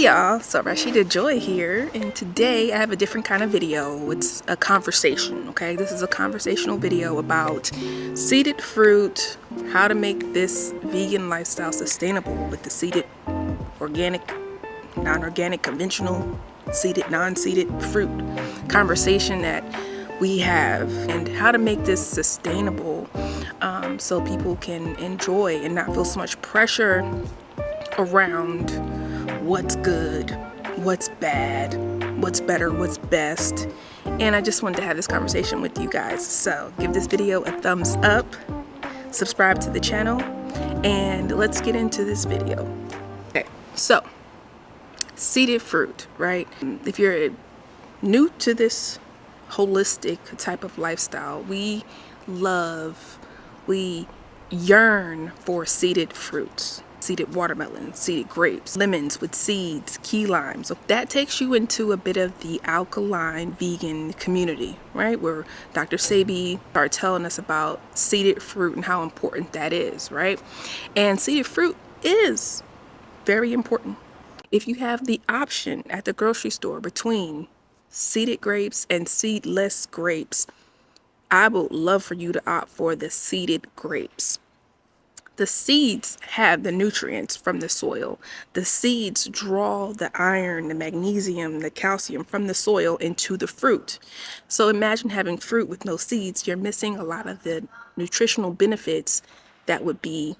Y'all, so Rasheeta Joy here, and today I have a different kind of video. It's a conversation, okay? This is a conversational video about seeded fruit, how to make this vegan lifestyle sustainable with the seeded, organic, non-organic, conventional, seeded, non-seeded fruit conversation that we have, and how to make this sustainable so people can enjoy and not feel so much pressure around what's good, what's bad, what's better, what's best. And I just wanted to have this conversation with you guys. So give this video a thumbs up, subscribe to the channel, and let's get into this video. Okay, so seeded fruit, right? If you're new to this holistic type of lifestyle, we yearn for seeded fruits. Seeded watermelons, seeded grapes, lemons with seeds, key limes. So that takes you into a bit of the alkaline vegan community, right? Where Dr. Sebi started telling us about seeded fruit and how important that is, right? And seeded fruit is very important. If you have the option at the grocery store between seeded grapes and seedless grapes, I would love for you to opt for the seeded grapes. The seeds have the nutrients from the soil. The seeds draw the iron, the magnesium, the calcium from the soil into the fruit. So imagine having fruit with no seeds. You're missing a lot of the nutritional benefits that would be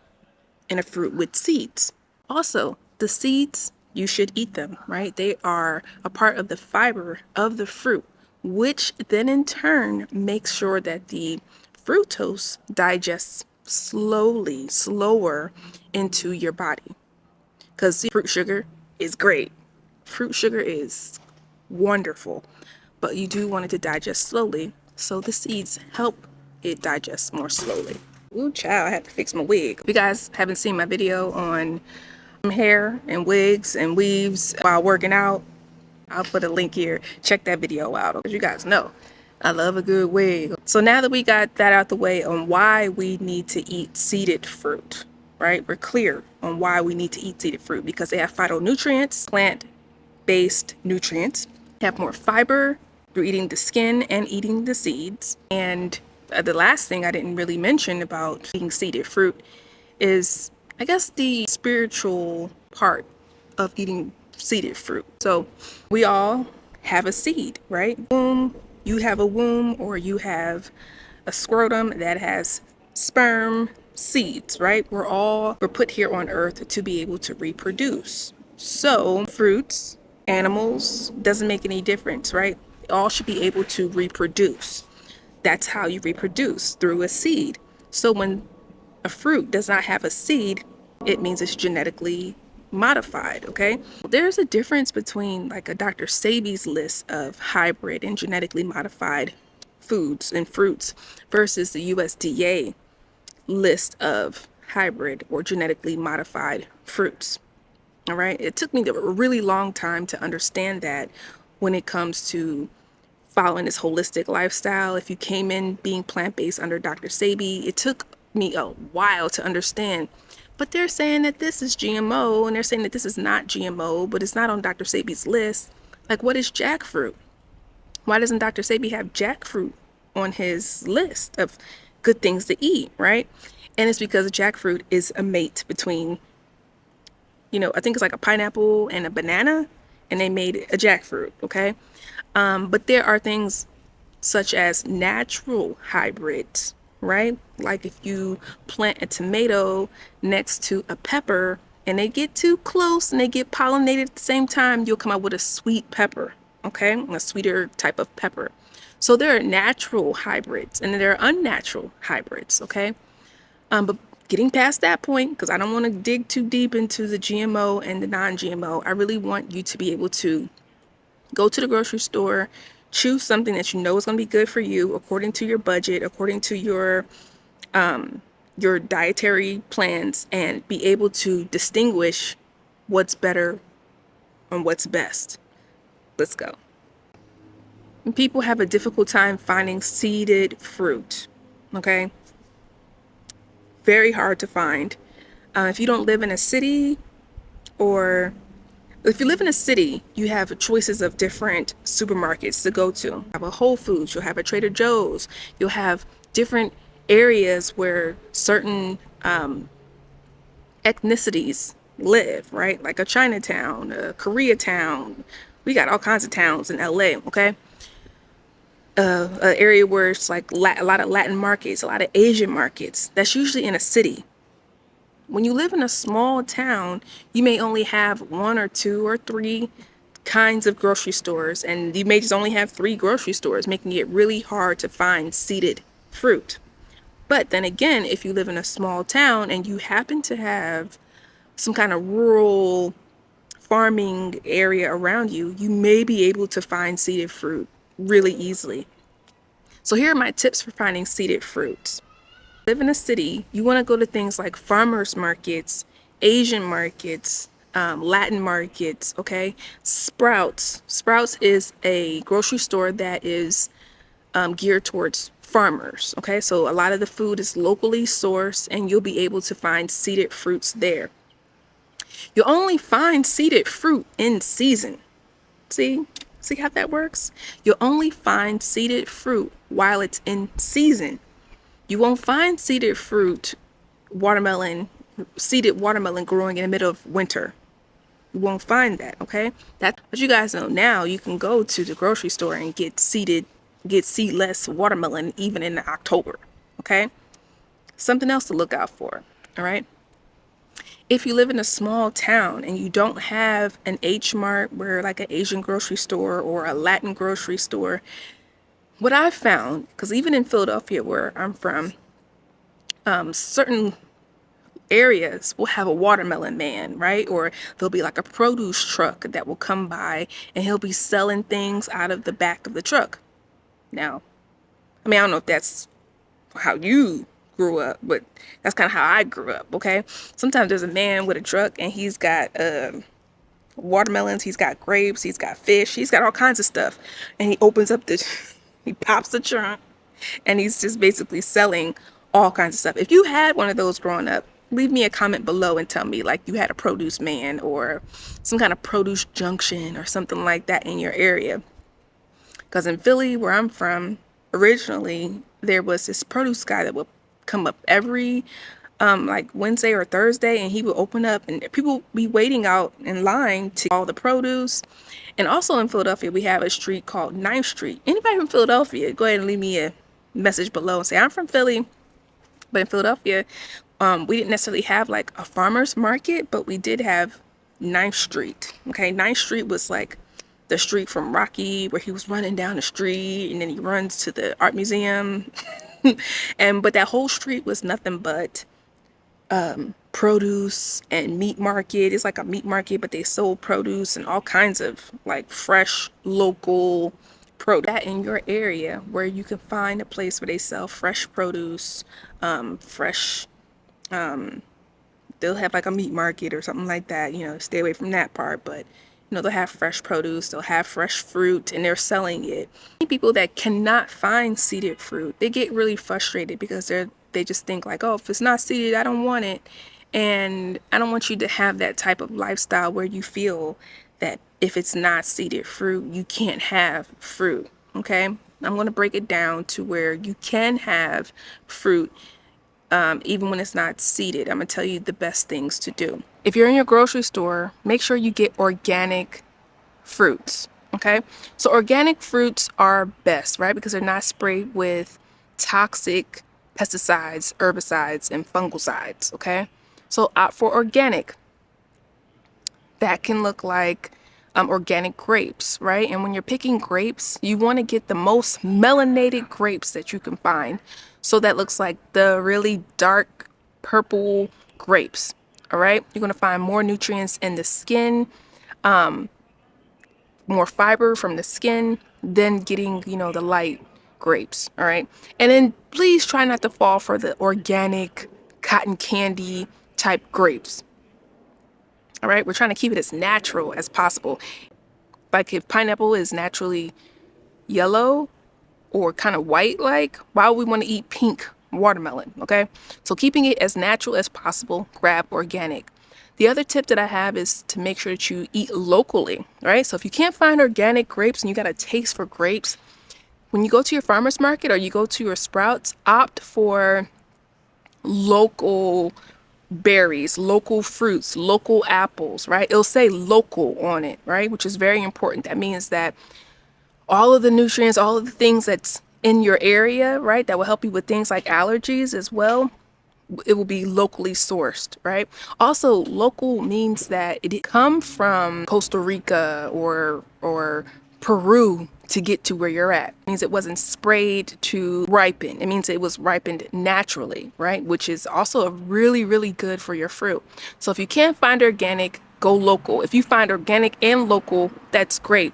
in a fruit with seeds. Also, the seeds, you should eat them, right? They are a part of the fiber of the fruit, which then in turn makes sure that the fructose digests slower into your body, because fruit sugar is great. Fruit sugar is wonderful, but you do want it to digest slowly, so the seeds help it digest more slowly. Ooh, child, I had to fix my wig. If you guys haven't seen my video on hair and wigs and weaves while working out, I'll put a link here. Check that video out, because you guys know I love a good wig. So now that we got that out the way on why we need to eat seeded fruit, right? We're clear on why we need to eat seeded fruit, because they have phytonutrients, plant-based nutrients, have more fiber through eating the skin and eating the seeds. And the last thing I didn't really mention about eating seeded fruit is, I guess, the spiritual part of eating seeded fruit. So we all have a seed, right? You have a womb, or you have a scrotum that has sperm seeds, right? We're put here on earth to be able to reproduce. So fruits, animals, doesn't make any difference, right? All should be able to reproduce. That's how you reproduce, through a seed. So when a fruit does not have a seed, it means it's genetically modified, okay? There's a difference between like a Dr. Sebi's list of hybrid and genetically modified foods and fruits versus the USDA list of hybrid or genetically modified fruits. All right, it took me a really long time to understand that when it comes to following this holistic lifestyle. If you came in being plant-based under Dr. Sebi, it took me a while to understand. But they're saying that this is GMO, and they're saying that this is not GMO, but it's not on Dr. Sebi's list. Like, what is jackfruit? Why doesn't Dr. Sebi have jackfruit on his list of good things to eat, right? And it's because jackfruit is a mate between, I think it's like a pineapple and a banana, and they made a jackfruit, okay? But there are things such as natural hybrids, right? Like if you plant a tomato next to a pepper and they get too close and they get pollinated at the same time, you'll come up with a sweet pepper, okay? A sweeter type of pepper. So there are natural hybrids and there are unnatural hybrids, okay? But getting past that point, because I don't want to dig too deep into the GMO and the non-GMO, I really want you to be able to go to the grocery store, choose something that you know is going to be good for you according to your budget, according to your dietary plans, and be able to distinguish what's better and what's best. Let's go. And people have a difficult time finding seeded fruit, okay? Very hard to find. If you don't live in a city or If you live in a city, you have choices of different supermarkets to go to. You have a Whole Foods, you'll have a Trader Joe's, you'll have different areas where certain ethnicities live, right? Like a Chinatown, a Koreatown. We got all kinds of towns in LA, okay? An area where it's like a lot of Latin markets, a lot of Asian markets. That's usually in a city. When you live in a small town, you may only have one or two or three kinds of grocery stores, and you may just only have three grocery stores, making it really hard to find seeded fruit. But then again, if you live in a small town and you happen to have some kind of rural farming area around you, you may be able to find seeded fruit really easily. So here are my tips for finding seeded fruits. Live in a city, you want to go to things like farmers markets, Asian markets, Latin markets, okay? Sprouts. Sprouts is a grocery store that is geared towards farmers, okay? So a lot of the food is locally sourced and you'll be able to find seeded fruits there. You'll only find seeded fruit in season. See how that works? You'll only find seeded fruit while it's in season. You won't find seeded fruit, seeded watermelon growing in the middle of winter. You won't find that, okay? But you guys know now you can go to the grocery store and get seedless watermelon even in October, okay? Something else to look out for, all right? If you live in a small town and you don't have an H Mart where like an Asian grocery store or a Latin grocery store, what I've found, because even in Philadelphia where I'm from, certain areas will have a watermelon man, right? Or there'll be like a produce truck that will come by and he'll be selling things out of the back of the truck. Now, I mean, I don't know if that's how you grew up, but that's kind of how I grew up, okay? Sometimes there's a man with a truck and he's got watermelons, he's got grapes, he's got fish, he's got all kinds of stuff. And he opens up he pops the trunk and he's just basically selling all kinds of stuff. If you had one of those growing up, leave me a comment below and tell me like you had a produce man or some kind of produce junction or something like that in your area. Because in Philly, where I'm from, originally there was this produce guy that would come up every like Wednesday or Thursday, and he would open up and people would be waiting out in line to all the produce. And also in Philadelphia, we have a street called 9th Street. Anybody from Philadelphia, go ahead and leave me a message below and say, I'm from Philly. But in Philadelphia, we didn't necessarily have like a farmer's market, but we did have 9th Street. Okay, 9th Street was like the street from Rocky where he was running down the street and then he runs to the art museum. But that whole street was nothing but produce and meat market. It's like a meat market, but they sold produce and all kinds of like fresh local produce. That in your area where you can find a place where they sell fresh produce, they'll have like a meat market or something like that, stay away from that part, but they'll have fresh produce, they'll have fresh fruit, and they're selling it. People that cannot find seeded fruit, they get really frustrated because they just think like, oh, if it's not seeded, I don't want it. And I don't want you to have that type of lifestyle where you feel that if it's not seeded fruit, you can't have fruit, okay? I'm going to break it down to where you can have fruit even when it's not seeded. I'm going to tell you the best things to do. If you're in your grocery store, make sure you get organic fruits, okay? So organic fruits are best, right? Because they're not sprayed with toxic pesticides, herbicides, and fungicides, okay? So opt for organic. That can look like organic grapes, right? And when you're picking grapes, you want to get the most melanated grapes that you can find. So that looks like the really dark purple grapes, all right? You're going to find more nutrients in the skin, more fiber from the skin than getting, the light grapes, all right? And then please try not to fall for the organic cotton candy type grapes. All right, we're trying to keep it as natural as possible. Like if pineapple is naturally yellow or kind of white, like why would we want to eat pink watermelon? Okay, so keeping it as natural as possible, grab organic. The other tip that I have is to make sure that you eat locally, right? So if you can't find organic grapes and you got a taste for grapes, when you go to your farmer's market or you go to your Sprouts, opt for local berries, local fruits, local apples, right? It'll say local on it, right? Which is very important. That means that all of the nutrients, all of the things that's in your area, right, that will help you with things like allergies as well, it will be locally sourced, right? Also, local means that it didn't come from Costa Rica or Peru to get to where you're at. It means it wasn't sprayed to ripen. It means it was ripened naturally, right? Which is also really, really good for your fruit. So if you can't find organic, go local. If you find organic and local, that's great.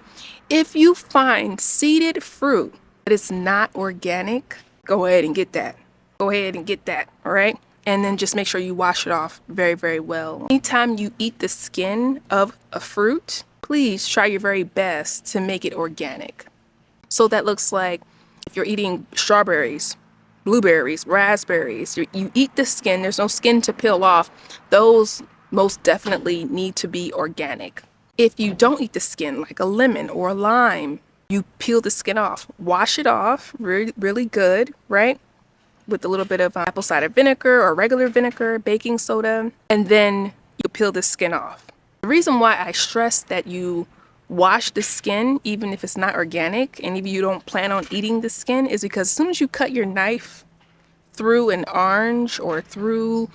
If you find seeded fruit that is not organic, go ahead and get that. Go ahead and get that, all right? And then just make sure you wash it off very, very well. Anytime you eat the skin of a fruit, please try your very best to make it organic. So that looks like if you're eating strawberries, blueberries, raspberries, you eat the skin, there's no skin to peel off. Those most definitely need to be organic. If you don't eat the skin, like a lemon or a lime, you peel the skin off, wash it off really, really good, right? With a little bit of apple cider vinegar or regular vinegar, baking soda, and then you peel the skin off. The reason why I stress that you wash the skin, even if it's not organic, and if you don't plan on eating the skin, is because as soon as you cut your knife through an orange or through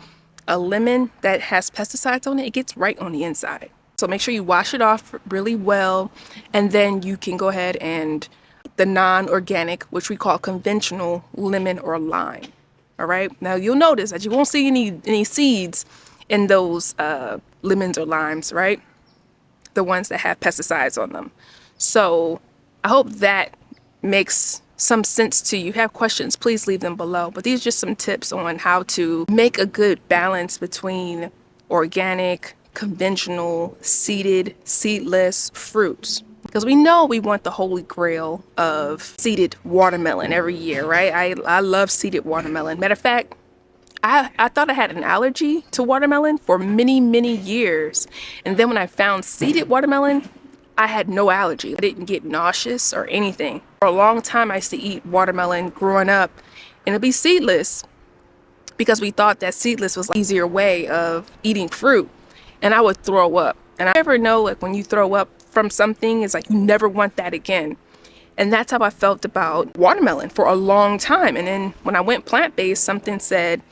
a lemon that has pesticides on it, it gets right on the inside. So make sure you wash it off really well, and then you can go ahead and the non-organic, which we call conventional lemon or lime. All right. Now you'll notice that you won't see any seeds in those lemons or limes, right? The ones that have pesticides on them. So I hope that makes some sense to you. If you have questions, please leave them below. But these are just some tips on how to make a good balance between organic, conventional, seeded, seedless fruits. Because we know we want the holy grail of seeded watermelon every year, right? I love seeded watermelon. Matter of fact, I thought I had an allergy to watermelon for many, many years. And then when I found seeded watermelon, I had no allergy. I didn't get nauseous or anything. For a long time, I used to eat watermelon growing up, and it'd be seedless because we thought that seedless was an easier way of eating fruit. And I would throw up. And I never know, like when you throw up from something, it's like you never want that again. And that's how I felt about watermelon for a long time. And then when I went plant-based, something said,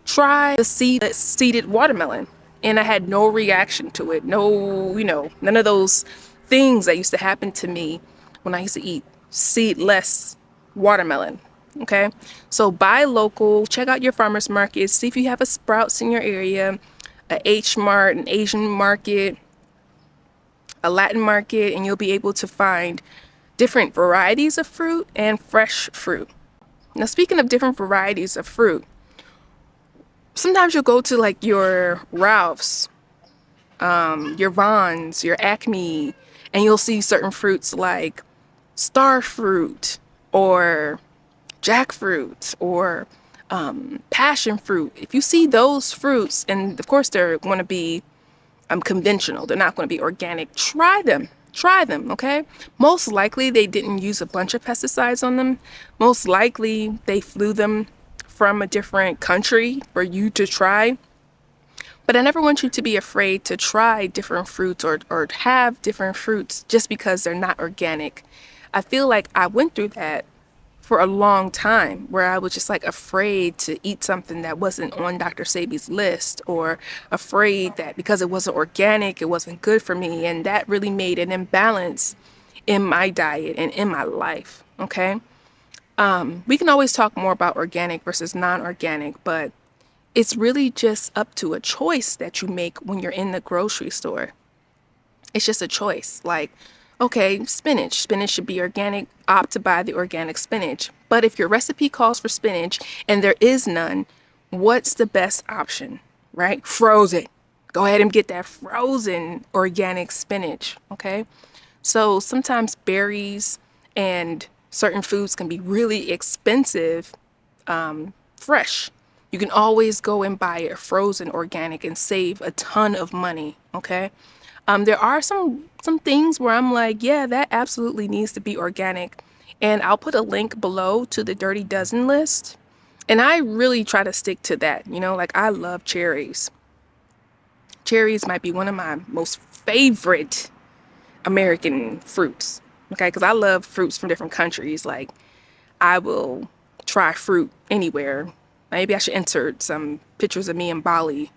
try the seeded watermelon. And I had no reaction to it. No, none of those things that used to happen to me when I used to eat seedless watermelon. Okay, so buy local, check out your farmers markets, see if you have a Sprouts in your area, a H Mart, an Asian market, a Latin market, and you'll be able to find different varieties of fruit and fresh fruit. Now, speaking of different varieties of fruit, sometimes you'll go to like your Ralph's, your Vons, your Acme, and you'll see certain fruits like star fruit or jackfruit or passion fruit. If you see those fruits, and of course they're going to be conventional, they're not going to be organic, try them, okay? Most likely they didn't use a bunch of pesticides on them. Most likely they flew them from a different country for you to try. But I never want you to be afraid to try different fruits or have different fruits just because they're not organic. I feel like I went through that for a long time where I was just like afraid to eat something that wasn't on Dr. Sebi's list, or afraid that because it wasn't organic, it wasn't good for me. And that really made an imbalance in my diet and in my life. Okay. We can always talk more about organic versus non-organic, but it's really just up to a choice that you make when you're in the grocery store. It's just a choice. Like, okay, spinach should be organic, opt to buy the organic spinach. But if your recipe calls for spinach and there is none, what's the best option, right? Frozen. Go ahead and get that frozen organic spinach, okay? So sometimes berries and certain foods can be really expensive fresh. You can always go and buy it frozen organic and save a ton of money, okay? There are some things where I'm like, yeah, that absolutely needs to be organic. And I'll put a link below to the Dirty Dozen list. And I really try to stick to that, you know, like I love cherries. Cherries might be one of my most favorite American fruits, okay? Because I love fruits from different countries. Like, I will try fruit anywhere. Maybe I should insert some pictures of me in Bali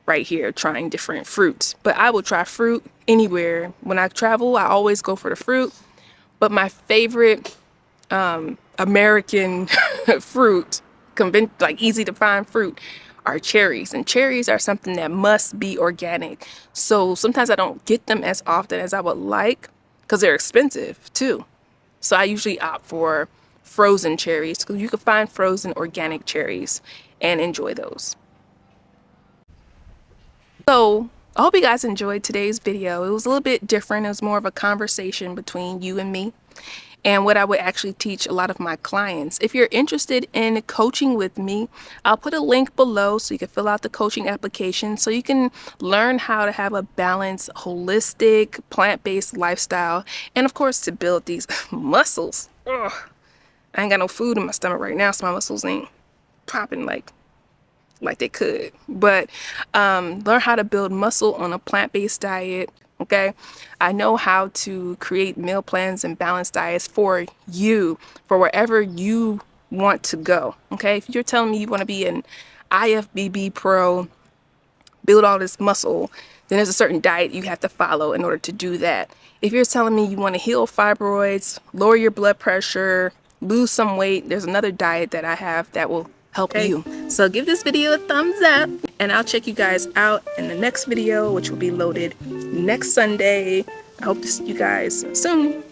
right here trying different fruits. But I will try fruit anywhere. When I travel, I always go for the fruit. But my favorite American fruit, like easy to find fruit, are cherries. And cherries are something that must be organic. So sometimes I don't get them as often as I would like because they're expensive too. So I usually opt for frozen cherries because you can find frozen organic cherries and enjoy those. So I hope you guys enjoyed today's video. It was a little bit different. It was more of a conversation between you and me, and what I would actually teach a lot of my clients. If you're interested in coaching with me, I'll put a link below so you can fill out the coaching application so you can learn how to have a balanced, holistic, plant-based lifestyle, and of course to build these muscles. Ugh. I ain't got no food in my stomach right now, so my muscles ain't popping like they could. But learn how to build muscle on a plant-based diet. Okay, I know how to create meal plans and balanced diets for you, for wherever you want to go. Okay, if you're telling me you want to be an IFBB pro, build all this muscle, then there's a certain diet you have to follow in order to do that. If you're telling me you want to heal fibroids, lower your blood pressure, lose some weight, there's another diet that I have that will help you. So give this video a thumbs up, and I'll check you guys out in the next video, which will be loaded next Sunday. I hope to see you guys soon.